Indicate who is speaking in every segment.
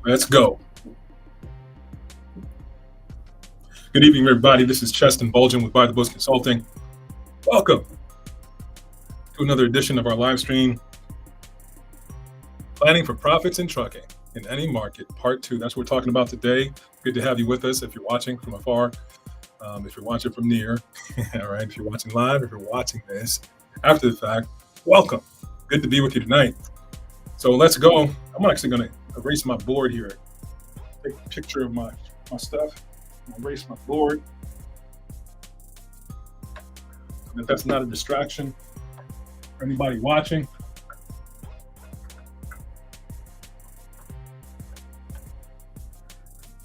Speaker 1: Let's go. Good evening, everybody. This is Cheston Bulgin with By the Books Consulting. Welcome to another edition of our live stream, Planning for Profits in Trucking in Any Market, Part 2. That's what we're talking about today. Good to have you with us if you're watching from afar, if you're watching from near, all right, if you're watching live, if you're watching this after the fact, welcome. Good to be with you tonight. So let's go. I'm actually going to erase my board here. Take a picture of my stuff. Erase my board. If that's not a distraction for anybody watching.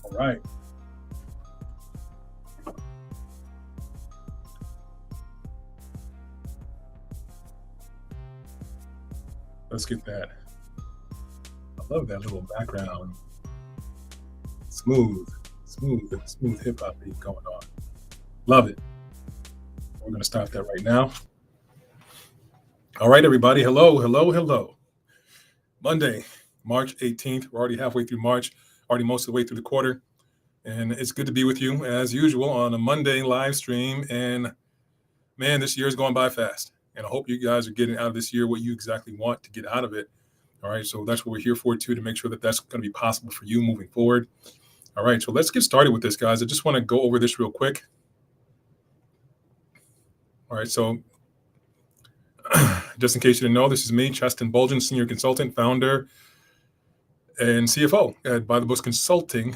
Speaker 1: All right. Let's get that. I love that little background. Smooth hip hop beat going on. Love it. We're going to start that right now. All right, everybody. Hello. Monday, March 18th. We're already halfway through March, already most of the way through the quarter. And it's good to be with you as usual on a Monday live stream. And man, this year is going by fast. And I hope you guys are getting out of this year what you exactly want to get out of it. All right. So that's what we're here for, too, to make sure that that's going to be possible for you moving forward. All right. So let's get started with this, guys. I just want to go over this real quick. All right. So just in case you didn't know, this is me, Cheston Bulgin, Senior Consultant, Founder, and CFO at By the Books Consulting.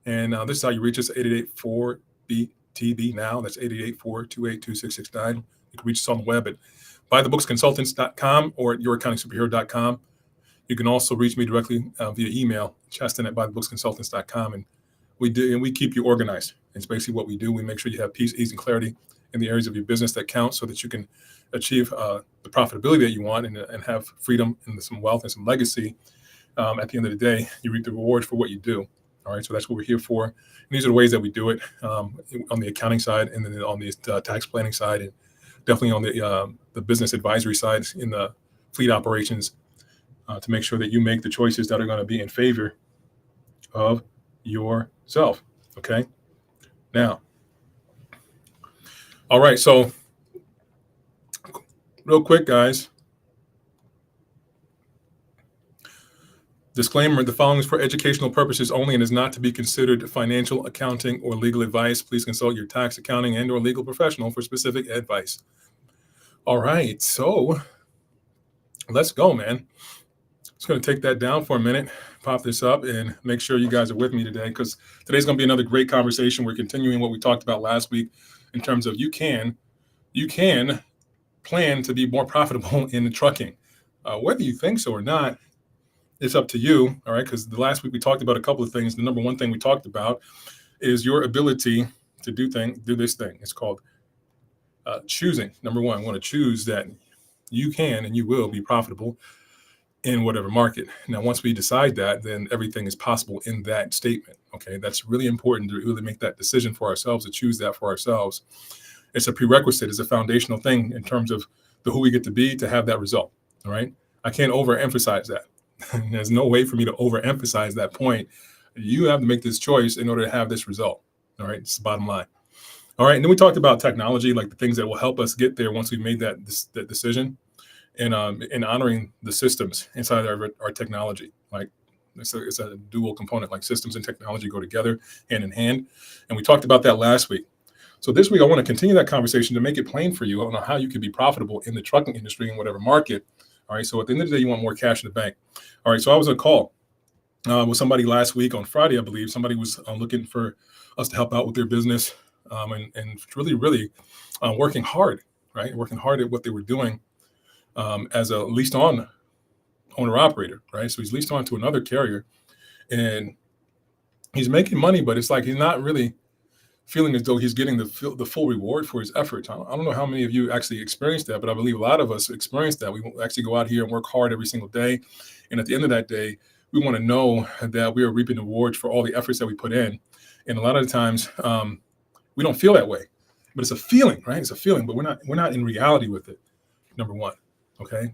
Speaker 1: And this is how you reach us, 888-4BTB now. That's 888-428-2669. You can reach us on the web at bythebooksconsultants.com or at youraccountingsuperhero.com. You can also reach me directly via email, cheston@bythebooksconsultants.com. And we keep you organized. It's basically what we do. We make sure you have peace, ease, and clarity in the areas of your business that count so that you can achieve the profitability that you want and have freedom and some wealth and some legacy. At the end of the day, you reap the rewards for what you do. All right, so that's what we're here for. And these are the ways that we do it on the accounting side, and then on the tax planning side, and definitely on the business advisory side in the fleet operations to make sure that you make the choices that are going to be in favor of yourself. Okay. Now, all right. So, real quick, guys. Disclaimer, the following is for educational purposes only and is not to be considered financial, accounting, or legal advice. Please consult your tax, accounting, and or legal professional for specific advice. All right, so let's go, man. Just going to take that down for a minute, pop this up, and make sure you guys are with me today, because today's going to be another great conversation. We're continuing what we talked about last week in terms of you can plan to be more profitable in the trucking. Whether you think so or not, it's up to you, all right? Because the last week we talked about a couple of things. The number one thing we talked about is your ability to do this thing. It's called choosing. Number one, I want to choose that you can and you will be profitable in whatever market. Now, once we decide that, then everything is possible in that statement, okay? That's really important to really make that decision for ourselves, to choose that for ourselves. It's a prerequisite, it's a foundational thing in terms of who we get to be to have that result, all right? I can't overemphasize that. There's no way for me to overemphasize that point. You have to make this choice in order to have this result. All right. It's the bottom line. All right. And then we talked about technology, like the things that will help us get there once we've made that decision, and honoring the systems inside our technology. Like it's a dual component, like systems and technology go together hand in hand. And we talked about that last week. So this week, I want to continue that conversation to make it plain for you on how you can be profitable in the trucking industry in whatever market. All right. So at the end of the day, you want more cash in the bank. All right. So I was on a call with somebody last week on Friday, I believe. Somebody was looking for us to help out with their business and really working hard, right? Working hard at what they were doing as a leased on owner operator, right? So he's leased on to another carrier and he's making money, but it's like he's not really feeling as though he's getting the full reward for his efforts. I don't know how many of you actually experienced that, but I believe a lot of us experience that. We actually go out here and work hard every single day. And at the end of that day, we want to know that we are reaping the rewards for all the efforts that we put in. And a lot of the times we don't feel that way, but it's a feeling, right? It's a feeling, but we're not in reality with it. Number one. Okay.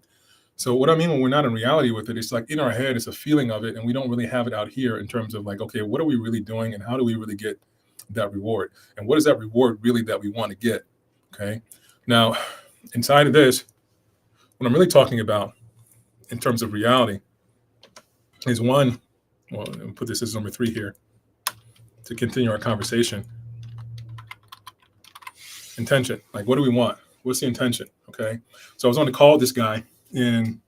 Speaker 1: So what I mean when we're not in reality with it, it's like in our head, it's a feeling of it, and we don't really have it out here in terms of like, okay, what are we really doing, and how do we really get that reward, and what is that reward really that we want to get? Okay, now inside of this, what I'm really talking about in terms of reality is one. Well, I'll put this as number three here to continue our conversation. Intention. Like, what do we want? What's the intention? Okay, so I was on the call with this guy, and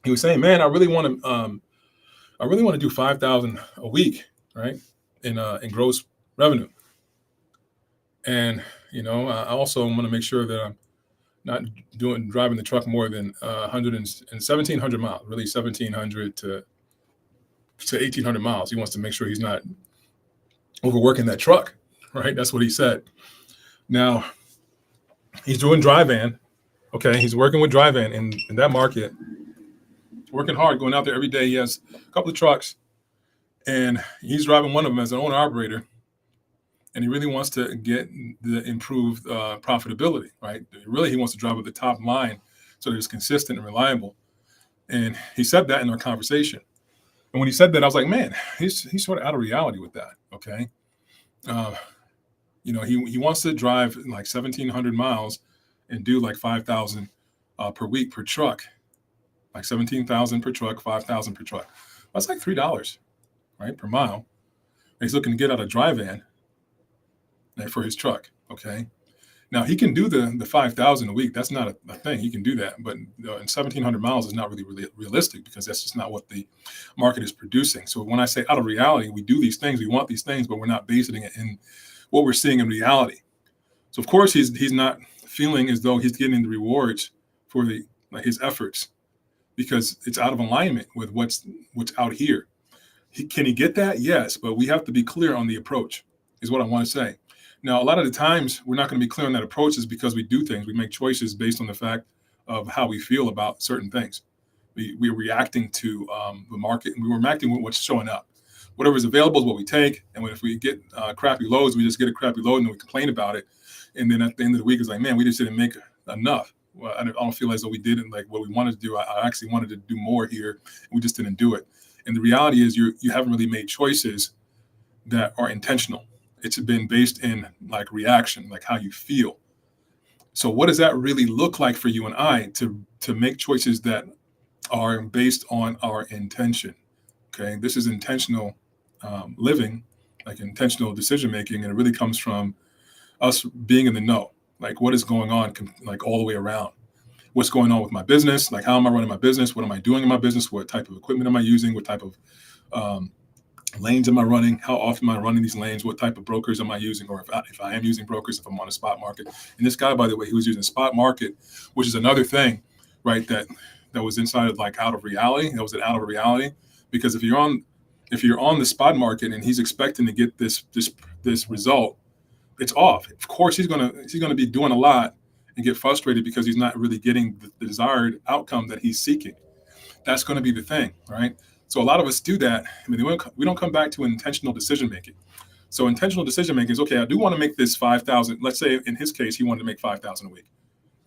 Speaker 1: he was saying, "Man, I really want to do 5,000 a week, right? In gross revenue. And I also want to make sure that I'm not driving the truck more than 100 and 1,700 miles, really 1,700 to 1,800 miles. He wants to make sure he's not overworking that truck, right? That's what he said. Now he's doing dry van. Okay, he's working with dry van in that market, working hard, going out there every day. He has a couple of trucks, and he's driving one of them as an owner operator. And he really wants to get the improved profitability, right? Really, he wants to drive with the top line so that it's consistent and reliable. And he said that in our conversation. And when he said that, I was like, man, he's sort of out of reality with that. Okay, uh, he wants to drive like 1,700 miles and do like 5,000 per week per truck, like 17,000 per truck, 5,000 per truck. That's like $3, right, per mile. And he's looking to get out a dry van, right, for his truck. Okay. Now he can do the 5,000 a week. That's not a thing. He can do that, but in 1,700 miles is not really realistic because that's just not what the market is producing. So when I say out of reality, we do these things, we want these things, but we're not basing it in what we're seeing in reality. So of course he's not feeling as though he's getting the rewards for his efforts because it's out of alignment with what's out here. Can he get that? Yes, but we have to be clear on the approach, is what I want to say. Now, a lot of the times we're not going to be clear on that approach is because we do things. We make choices based on the fact of how we feel about certain things. We're reacting to the market, and we're reacting with what's showing up. Whatever is available is what we take. And if we get crappy loads, we just get a crappy load and we complain about it. And then at the end of the week, it's like, man, we just didn't make enough. Well, I don't feel as though we did it like what we wanted to do. I actually wanted to do more here, and we just didn't do it. And the reality is you haven't really made choices that are intentional. It's been based in like reaction, like how you feel. So what does that really look like for you and I to make choices that are based on our intention? Okay, this is intentional living, like intentional decision making, and it really comes from us being in the know, like what is going on, like all the way around. What's going on with my business? Like how am I running my business? What am I doing in my business? What type of equipment am I using? What type of lanes am I running? How often am I running these lanes? What type of brokers am I using? Or if I am using brokers, if I'm on a spot market. And this guy, by the way, he was using spot market, which is another thing, right? That was inside of like out of reality. That was an out of reality because if you're on the spot market and he's expecting to get this result, it's off. Of course, he's gonna be doing a lot and get frustrated because he's not really getting the desired outcome that he's seeking. That's going to be the thing, right? So a lot of us do that. I mean, we don't come back to intentional decision making. So intentional decision making is, okay, I do want to make this 5,000. Let's say in his case, he wanted to make 5,000 a week,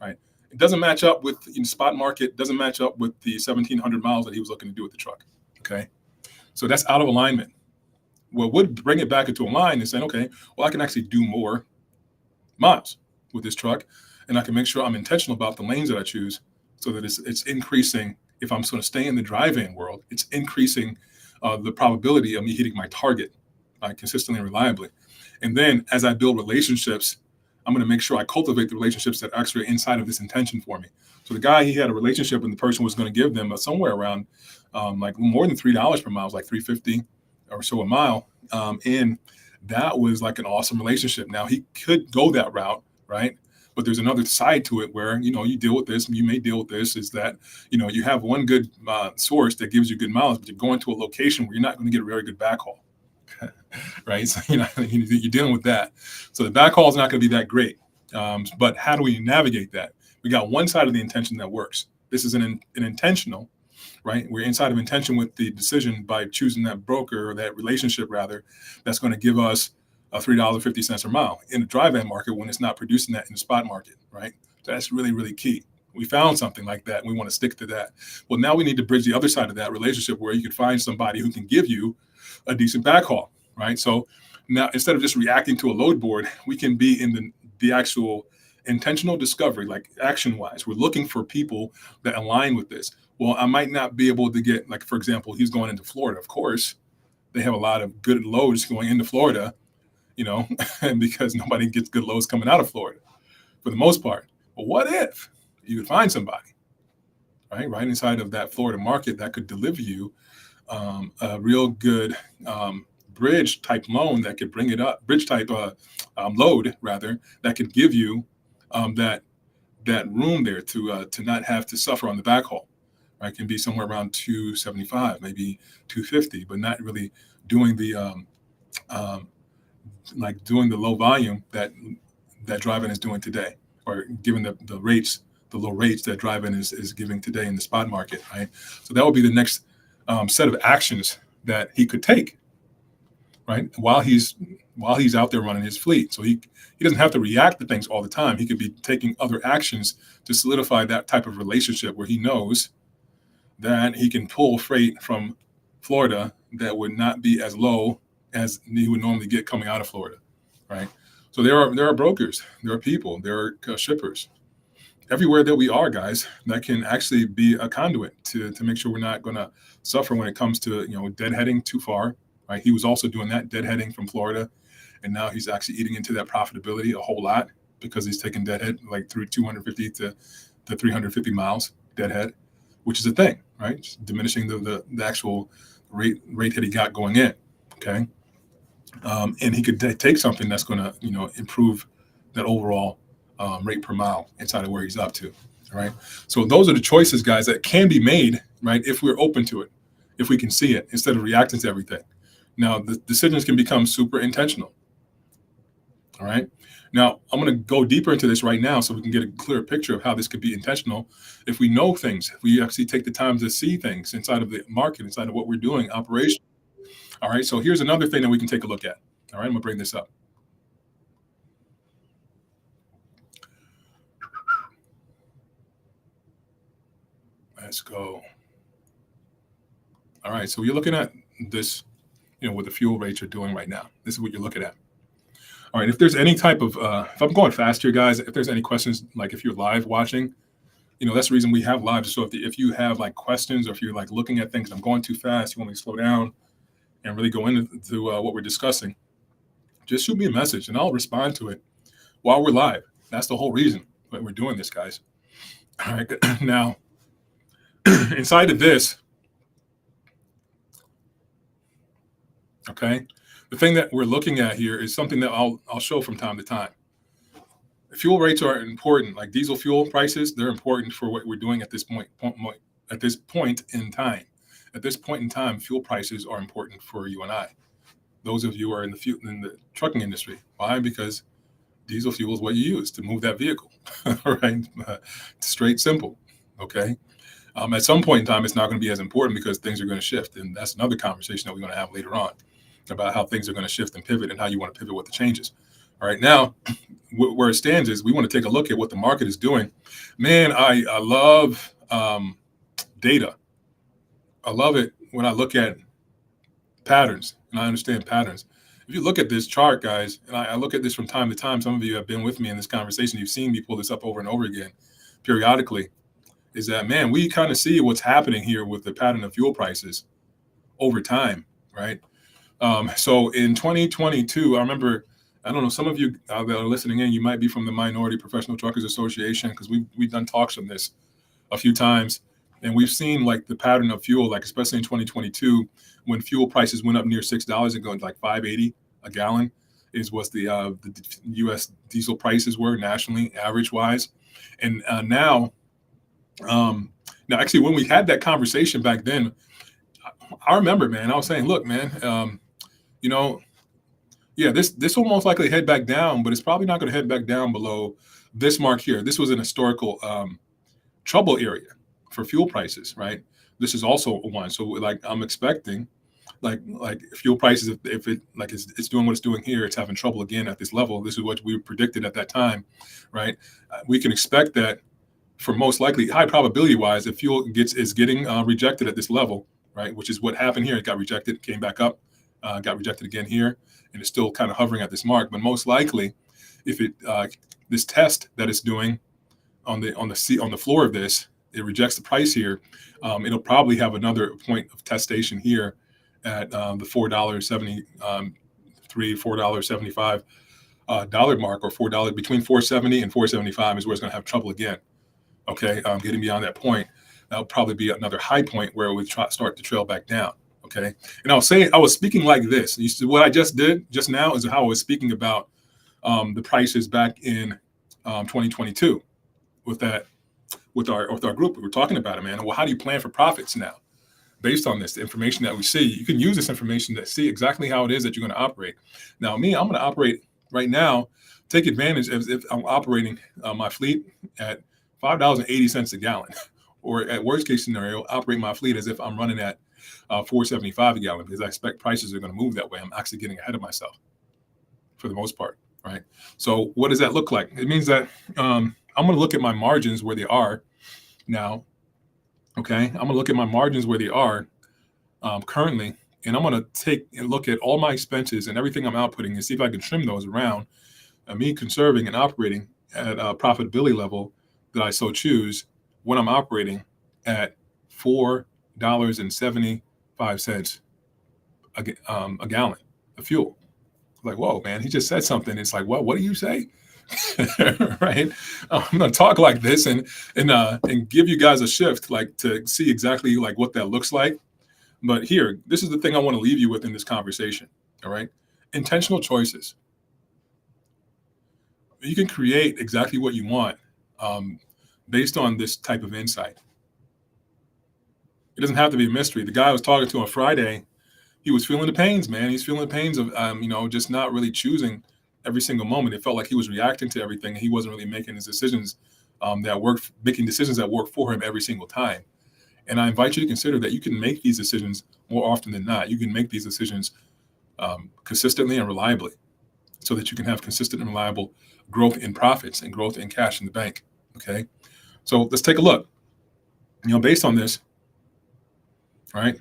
Speaker 1: right? It doesn't match up with the spot market, doesn't match up with the 1,700 miles that he was looking to do with the truck, okay? So that's out of alignment. What would bring it back into alignment is saying, okay, well, I can actually do more miles with this truck, and I can make sure I'm intentional about the lanes that I choose so that it's increasing. If I'm going to stay in the drive-in world, it's increasing the probability of me hitting my target consistently and reliably. And then as I build relationships, I'm going to make sure I cultivate the relationships that actually are inside of this intention for me. So the guy, he had a relationship and the person was going to give them somewhere around like more than $3 per mile, like $3.50 or so a mile. And that was like an awesome relationship. Now he could go that route, right? But there's another side to it where, you deal with this, you may deal with this, is that, you have one good source that gives you good mileage, but you're going to a location where you're not going to get a very good backhaul, right? So, you're dealing with that. So the backhaul is not going to be that great. But how do we navigate that? We got one side of the intention that works. This is an intentional, right? We're inside of intention with the decision by choosing that broker or that relationship rather, that's going to give us $3.50 a mile in the drive-in market when it's not producing that in the spot market, right? So that's really, really key. We found something like that. And we want to stick to that. Well, now we need to bridge the other side of that relationship where you can find somebody who can give you a decent backhaul, right? So now instead of just reacting to a load board, we can be in the actual intentional discovery, like action wise. We're looking for people that align with this. Well, I might not be able to get, like, for example, he's going into Florida. Of course, they have a lot of good loads going into Florida, you know, and because nobody gets good loads coming out of Florida for the most part. But what if you could find somebody, right inside of that Florida market that could deliver you a real good bridge type loan that could bring it up, bridge type load rather, that could give you that room there to not have to suffer on the backhaul. Right, can be somewhere around 275, maybe 250, but not really doing the like doing the low volume that Drive-In is doing today, or given the rates, the low rates that Drive-In is giving today in the spot market, right? So that would be the next set of actions that he could take, right? While he's out there running his fleet. So he doesn't have to react to things all the time. He could be taking other actions to solidify that type of relationship where he knows that he can pull freight from Florida that would not be as low as he would normally get coming out of Florida, right? So there are brokers, there are people, there are shippers everywhere that we are, guys, that can actually be a conduit to make sure we're not going to suffer when it comes to, you know, deadheading too far, right? He was also doing that, deadheading from Florida, and now he's actually eating into that profitability a whole lot because he's taking deadhead like through 250 to 350 miles deadhead, which is a thing, right? Just diminishing the actual rate that he got going in, okay? And he could take something that's going to, you know, improve that overall rate per mile inside of where he's up to, all right? So those are the choices, guys, that can be made, right, if we're open to it, if we can see it instead of reacting to everything. Now, the decisions can become super intentional, all right? Now, I'm going to go deeper into this right now so we can get a clear picture of how this could be intentional. If we know things, if we actually take the time to see things inside of the market, inside of what we're doing, operation. All right, so here's another thing that we can take a look at. All right, I'm going to bring this up. Let's go. All right, so you're looking at this, you know, what the fuel rates are doing right now. This is what you're looking at. All right, if there's any type of, if I'm going fast here, guys, if there's any questions, like if you're live watching, you know, that's the reason we have live. So if you have like questions, or if you're like looking at things, I'm going too fast, you want me to slow down and really go into what we're discussing, just shoot me a message and I'll respond to it while we're live. That's the whole reason that we're doing this, guys. All right, now, inside of this, okay, the thing that we're looking at here is something that I'll show from time to time. Fuel rates are important, like diesel fuel prices. They're important for what we're doing at this point. At this point in time, fuel prices are important for you and I. Those of you who are in the trucking industry. Why? Because diesel fuel is what you use to move that vehicle, right? Straight, simple. Okay. At some point in time, it's not going to be as important because things are going to shift, and that's another conversation that we're going to have later on about how things are going to shift and pivot, and how you want to pivot with the changes. All right, now where it stands is we want to take a look at what the market is doing. Man, I love data. I love it when I look at patterns and I understand patterns. If you look at this chart, guys, and I look at this from time to time, some of you have been with me in this conversation. You've seen me pull this up over and over again periodically, is that, man, we kind of see what's happening here with the pattern of fuel prices over time, right? So in 2022, I remember, I don't know, some of you that are listening in, you might be from the Minority Professional Truckers Association, because we've done talks on this a few times, and we've seen like the pattern of fuel, like especially in 2022, when fuel prices went up near $6 and going to like $5.80 a gallon is what the U.S. diesel prices were nationally, average wise, and now actually when we had that conversation back then, I remember, man, I was saying, look, man, you know, yeah, this will most likely head back down, but it's probably not going to head back down below this mark here. This was an historical trouble area for fuel prices, right? This is also one. So like I'm expecting like fuel prices, if it like it's doing what it's doing here, it's having trouble again at this level. This is what we predicted at that time, right? We can expect that for most likely, high probability wise, if fuel is getting rejected at this level, right, which is what happened here. It got rejected, came back up, got rejected again here, and it's still kind of hovering at this mark. But most likely, if it this test that it's doing on the floor of this, it rejects the price here. It'll probably have another point of testation here at the $4.73, $4.75 dollar mark, or $4 between 470 and 475 is where it's going to have trouble again. Okay, getting beyond that point, that'll probably be another high point where it would start to trail back down. Okay, and I was speaking like this. You see, what I just did just now is how I was speaking about the prices back in 2022 with our group. We were talking about it, man. Well, how do you plan for profits now? Based on this, the information that we see, you can use this information to see exactly how it is that you're going to operate. Now, I'm going to operate right now, take advantage as if I'm operating my fleet at $5.80 a gallon, or at worst case scenario, operate my fleet as if I'm running at $4.75 a gallon, because I expect prices are going to move that way. I'm actually getting ahead of myself for the most part, right? So what does that look like? It means that I'm going to look at my margins where they are now. Okay, I'm going to look at my margins where they are currently, and I'm going to take and look at all my expenses and everything I'm outputting and see if I can trim those around me conserving and operating at a profitability level that I so choose when I'm operating at $4.75 a gallon of fuel. Like, whoa, man, he just said something. It's like, what do you say? Right? I'm going to talk like this and give you guys a shift, like to see exactly like what that looks like. But here, this is the thing I want to leave you with in this conversation. All right, intentional choices. You can create exactly what you want based on this type of insight. It doesn't have to be a mystery. The guy I was talking to on Friday, he was feeling the pains, man. He's feeling the pains of just not really choosing every single moment. It felt like he was reacting to everything, and he wasn't really making his decisions making decisions that work for him every single time. And I invite you to consider that you can make these decisions more often than not. You can make these decisions consistently and reliably, so that you can have consistent and reliable growth in profits and growth in cash in the bank. Okay, so let's take a look. Based on this, all right.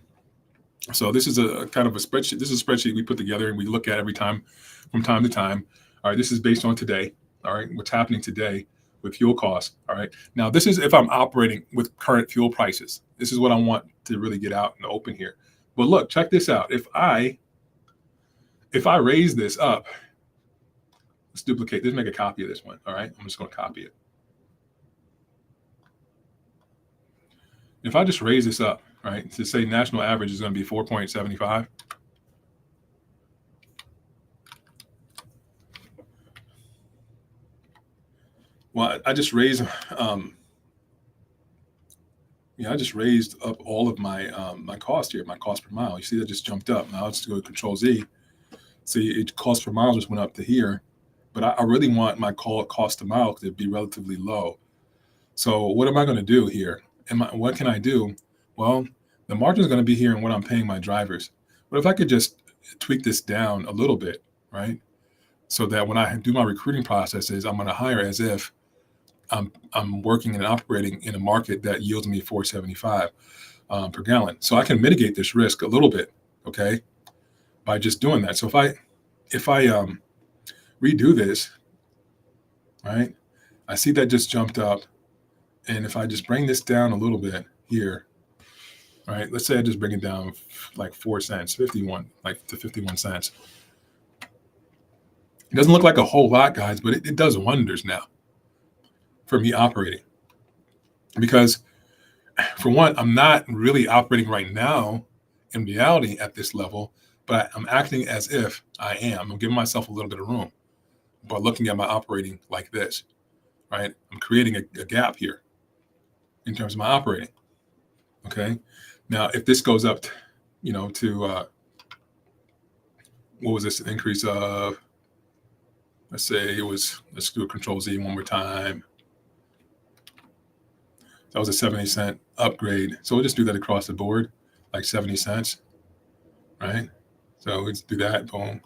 Speaker 1: So this is a kind of a spreadsheet. This is a spreadsheet we put together and we look at every time, from time to time. All right, this is based on today. All right, what's happening today with fuel costs. All right, now this is if I'm operating with current fuel prices. This is what I want to really get out in the open here. But look, check this out. If I raise this up, let's duplicate this, make a copy of this one. All right, I'm just going to copy it. If I just raise this up, right, to say national average is going to be 4.75. Well, I just raised, I just raised up all of my my cost here, my cost per mile. You see that just jumped up. Now let's go to Control Z. See, it cost per mile just went up to here, but I really want my cost to mile to be relatively low. So what am I going to do here? What can I do? Well, the margin is going to be here in what I'm paying my drivers. But if I could just tweak this down a little bit, right? So that when I do my recruiting processes, I'm going to hire as if I'm working and operating in a market that yields me 475 per gallon. So I can mitigate this risk a little bit, okay, by just doing that. So if I redo this, right, I see that just jumped up. And if I just bring this down a little bit here, right, let's say I just bring it down like 4 cents, 51, like to 51 cents. It doesn't look like a whole lot, guys, but it does wonders now for me operating. Because for one, I'm not really operating right now in reality at this level, but I'm acting as if I am. I'm giving myself a little bit of room by looking at my operating like this, right? I'm creating a gap here in terms of my operating. Okay. Now, if this goes up, to what was this, an increase of, let's say let's do a Control Z one more time. That was a 70-cent upgrade. So we'll just do that across the board, like 70 cents, right? So let's do that, boom.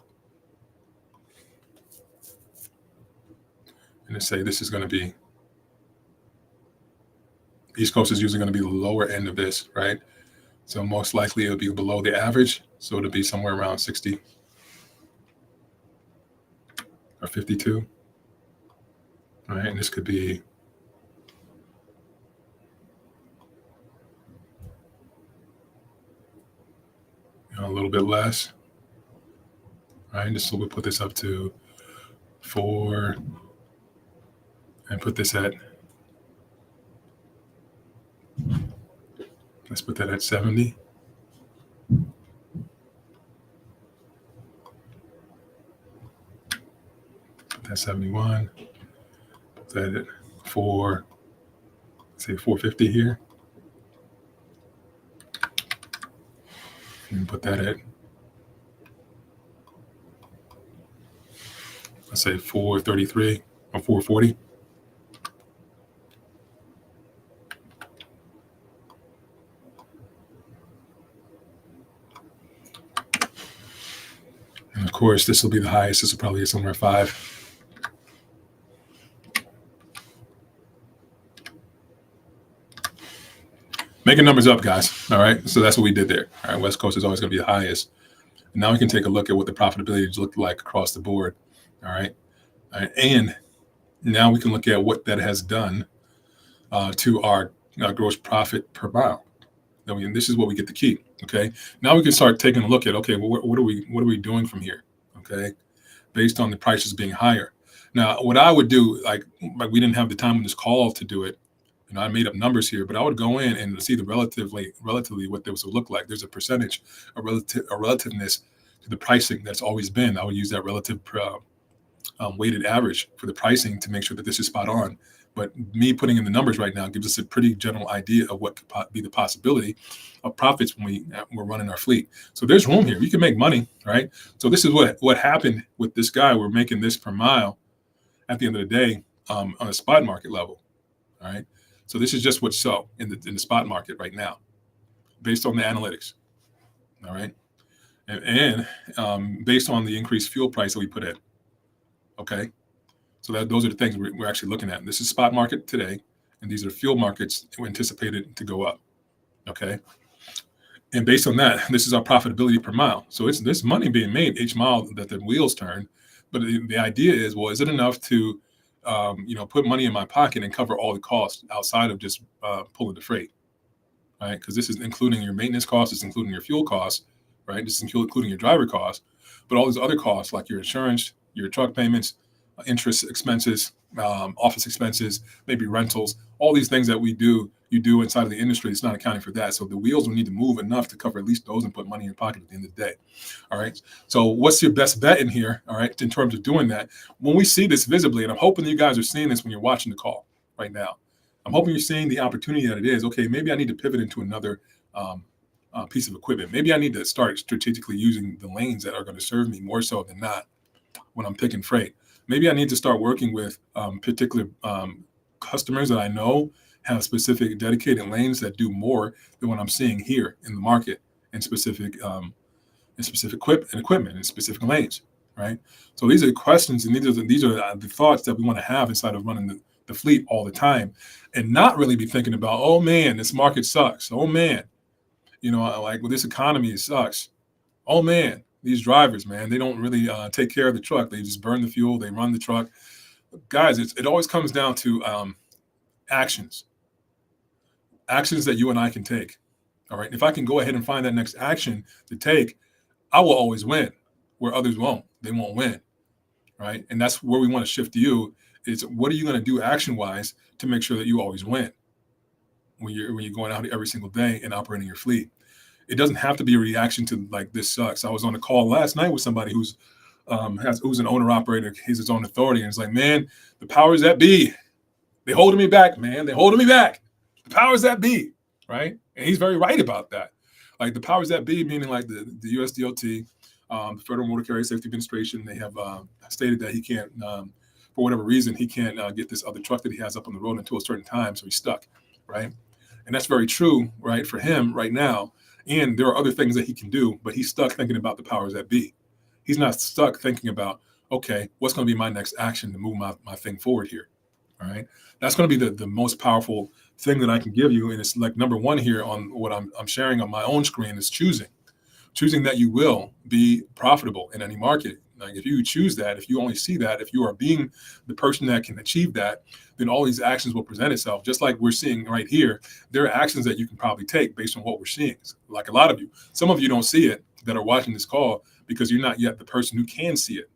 Speaker 1: And let's say this is going to be East Coast is usually going to be the lower end of this, right? So most likely it'll be below the average. So it'll be somewhere around 60 or 52. All right, and this could be a little bit less. All right, so we'll put this up to 4 and put this at, let's put that at 70. Put that 71. Put that at 4, say 450 here. And put that at, let's say 433 or 440. And of course, this will be the highest. This will probably be somewhere 5. Making numbers up, guys. All right. So that's what we did there. All right. West Coast is always going to be the highest. And now we can take a look at what the profitability looked like across the board. All right. All right. And now we can look at what that has done to our gross profit per mile. And this is what we get to keep. Okay. Now we can start taking a look at, okay, well, what are we doing from here? Okay. Based on the prices being higher. Now, what I would do, like we didn't have the time on this call to do it. And I made up numbers here, but I would go in and see the relatively what this would look like. There's a percentage, a relativeness to the pricing that's always been. I would use that relative weighted average for the pricing to make sure that this is spot on. But me putting in the numbers right now gives us a pretty general idea of what could be the possibility of profits when we're running our fleet. So there's room here. You can make money, right? So this is what happened with this guy. We're making this per mile at the end of the day on a spot market level, all right? So this is just what's so in the spot market right now, based on the analytics, all right, and based on the increased fuel price that we put in. Okay, so those are the things we're actually looking at. This is spot market today, and these are fuel markets anticipated to go up. Okay, and based on that, this is our profitability per mile. So it's this money being made each mile that the wheels turn. But the idea is, well, is it enough to put money in my pocket and cover all the costs outside of just pulling the freight, right? Because this is including your maintenance costs, it's including your fuel costs, right? This is including your driver costs, but all these other costs like your insurance, your truck payments, interest expenses, office expenses, maybe rentals, all these things that you do inside of the industry, it's not accounting for that. So the wheels will need to move enough to cover at least those and put money in your pocket at the end of the day. All right. So what's your best bet in here? All right. In terms of doing that, when we see this visibly, and I'm hoping you guys are seeing this when you're watching the call right now, I'm hoping you're seeing the opportunity that it is. Okay, maybe I need to pivot into another piece of equipment. Maybe I need to start strategically using the lanes that are going to serve me more so than not when I'm picking freight. Maybe I need to start working with particular customers that I know have specific dedicated lanes that do more than what I'm seeing here in the market in specific equipment in specific lanes, right? So these are the questions, and these are the thoughts that we want to have inside of running the fleet all the time, and not really be thinking about, oh man, this market sucks. Oh man, like with this economy, it sucks. Oh man, these drivers, man, they don't really take care of the truck. They just burn the fuel. They run the truck. Guys, it always comes down to actions that you and I can take. All right. If I can go ahead and find that next action to take, I will always win where others won't. They won't win. Right. And that's where we want to shift you is what are you going to do action wise to make sure that you always win when you're going out every single day and operating your fleet. It doesn't have to be a reaction to like, this sucks. I was on a call last night with somebody who's an owner operator. He's his own authority. And it's like, man, the powers that be, they holding me back, man. They holding me back. The powers that be, right? And he's very right about that. Like the powers that be, meaning like the USDOT, the Federal Motor Carrier Safety Administration, they have stated that he can't, for whatever reason, he can't get this other truck that he has up on the road until a certain time. So he's stuck, right? And that's very true, right, for him right now. And there are other things that he can do, but he's stuck thinking about the powers that be. He's not stuck thinking about, okay, what's going to be my next action to move my thing forward here, all right? That's going to be the most powerful thing that I can give you, and it's like number one here on what I'm sharing on my own screen, is choosing that you will be profitable in any market. Like if you choose that, if you only see that, if you are being the person that can achieve that, then all these actions will present itself. Just like we're seeing right here, there are actions that you can probably take based on what we're seeing. Like a lot of you, some of you don't see it that are watching this call because you're not yet the person who can see it.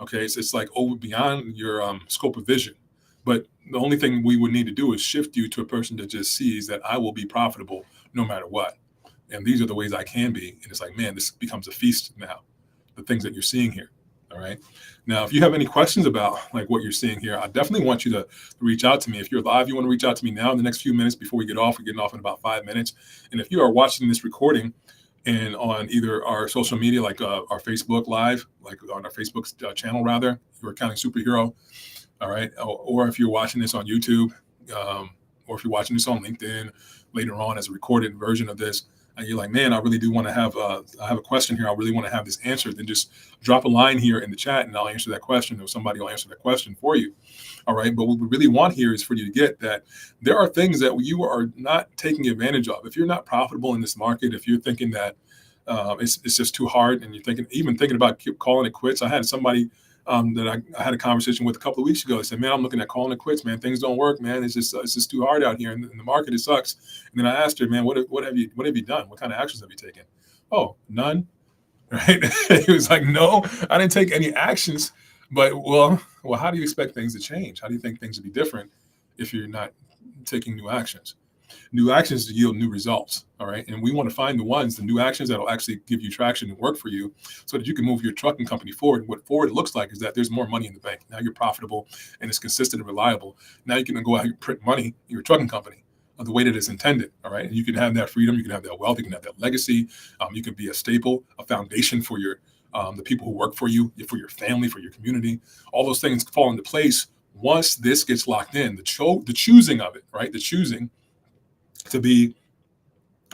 Speaker 1: Okay, so it's like over beyond your scope of vision. But the only thing we would need to do is shift you to a person that just sees that I will be profitable no matter what. And these are the ways I can be. And it's like, man, this becomes a feast now, the things that you're seeing here. All right. Now, if you have any questions about like what you're seeing here, I definitely want you to reach out to me. If you're live, you want to reach out to me now in the next few minutes before we get off. We're getting off in about 5 minutes. And if you are watching this recording and on either our social media, like our Facebook Live, like on our Facebook channel, rather, your accounting superhero. All right. Or if you're watching this on YouTube, or if you're watching this on LinkedIn later on as a recorded version of this, and you're like, man, I really do want to have, I have a question here. I really want to have this answered. Then just drop a line here in the chat and I'll answer that question, or somebody will answer that question for you. All right. But what we really want here is for you to get that there are things that you are not taking advantage of. If you're not profitable in this market, if you're thinking that it's just too hard, and you're thinking about calling it quits. I had somebody that I had a conversation with a couple of weeks ago. They said, man, I'm looking at calling it quits, man. Things don't work, man. It's just too hard out here in the market. It sucks. And then I asked her, man, what have you done? What kind of actions have you taken? Oh, none. Right. He was like, no, I didn't take any actions. But well, how do you expect things to change? How do you think things will be different if you're not taking new actions? New actions yield new results. All right. And we want to find the new actions that will actually give you traction and work for you so that you can move your trucking company forward. What forward looks like is that there's more money in the bank. Now you're profitable and it's consistent and reliable. Now you can go out and print money in your trucking company the way that it's intended. All right. And you can have that freedom. You can have that wealth. You can have that legacy. You can be a staple, a foundation for your the people who work for you, for your family, for your community. All those things fall into place once this gets locked in. The choosing of it, right? The choosing to be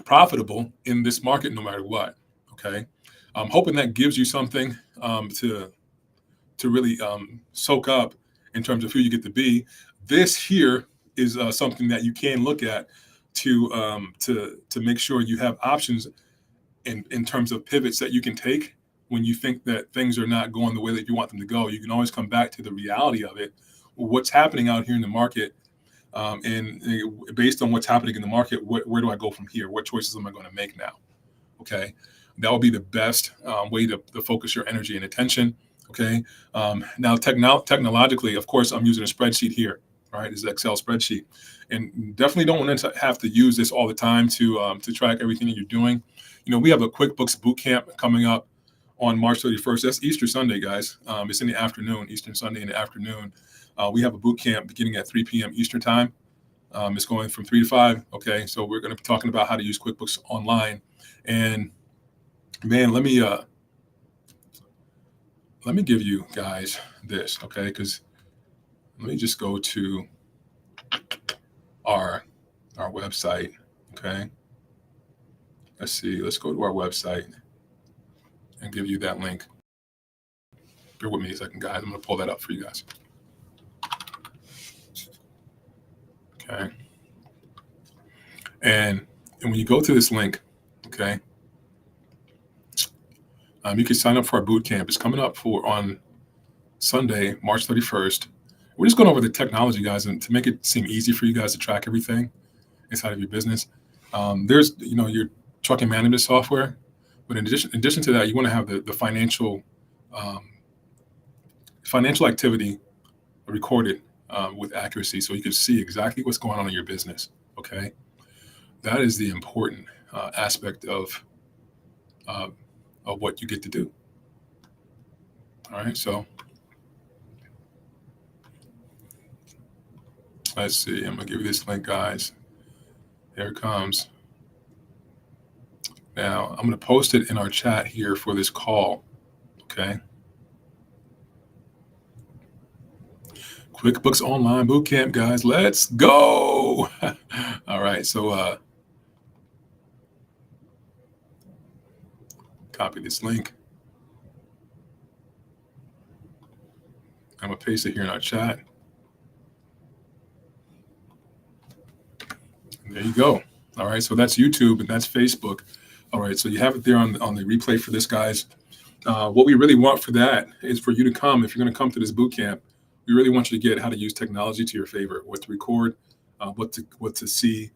Speaker 1: profitable in this market no matter what. Okay. I'm hoping that gives you something to really soak up in terms of who you get to be. This here is something that you can look at to make sure you have options in terms of pivots that you can take when you think that things are not going the way that you want them to go. You can always come back to the reality of it. What's happening out here in the market, and based on what's happening in the market, where do I go from here? What choices am I going to make now? Okay, that will be the best way to focus your energy and attention. Okay, now technologically, of course, I'm using a spreadsheet here. All right, this is an Excel spreadsheet, and definitely don't want to have to use this all the time to track everything that you're doing. You know, we have a QuickBooks bootcamp coming up on March 31st. That's Easter Sunday, guys. It's in the afternoon, Eastern Sunday in the afternoon. We have a boot camp beginning at 3 p.m. Eastern time. It's going from 3 to 5. Okay, so we're going to be talking about how to use QuickBooks online. And man, let me give you guys this, okay? Because let me just go to our website, okay? Let's see. Let's go to our website and give you that link. Bear with me a second, guys. I'm going to pull that up for you guys. Okay. And when you go to this link, okay, you can sign up for our boot camp. It's coming up on Sunday, March 31st. We're just going over the technology, guys, and to make it seem easy for you guys to track everything inside of your business. There's, your trucking management software, but in addition to that, you want to have the financial activity recorded with accuracy, so you can see exactly what's going on in your business. Okay, that is the important aspect of what you get to do. All right, so let's see. I'm gonna give you this link, guys. Here it comes. Now I'm gonna post it in our chat here for this call. Okay. QuickBooks Online Bootcamp, guys. Let's go. All right. So copy this link. I'm going to paste it here in our chat. There you go. All right. So that's YouTube and that's Facebook. All right. So you have it there on the replay for this, guys. What we really want for that is for you to come. If you're going to come to this boot camp, we really want you to get how to use technology to your favor, what to record, what to see.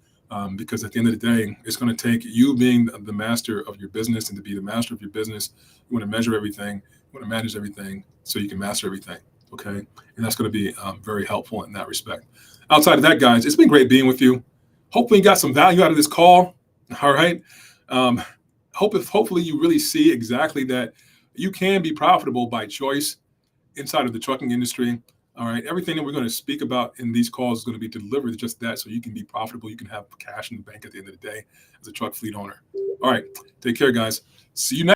Speaker 1: Because at the end of the day, it's going to take you being the master of your business, and to be the master of your business, you want to measure everything, you want to manage everything, so you can master everything. Okay, and that's going to be very helpful in that respect. Outside of that, guys, it's been great being with you. Hopefully, you got some value out of this call. All right. Hopefully, you really see exactly that you can be profitable by choice inside of the trucking industry. All right. Everything that we're going to speak about in these calls is going to be delivered just that, so you can be profitable. You can have cash in the bank at the end of the day as a truck fleet owner. All right. Take care, guys. See you next.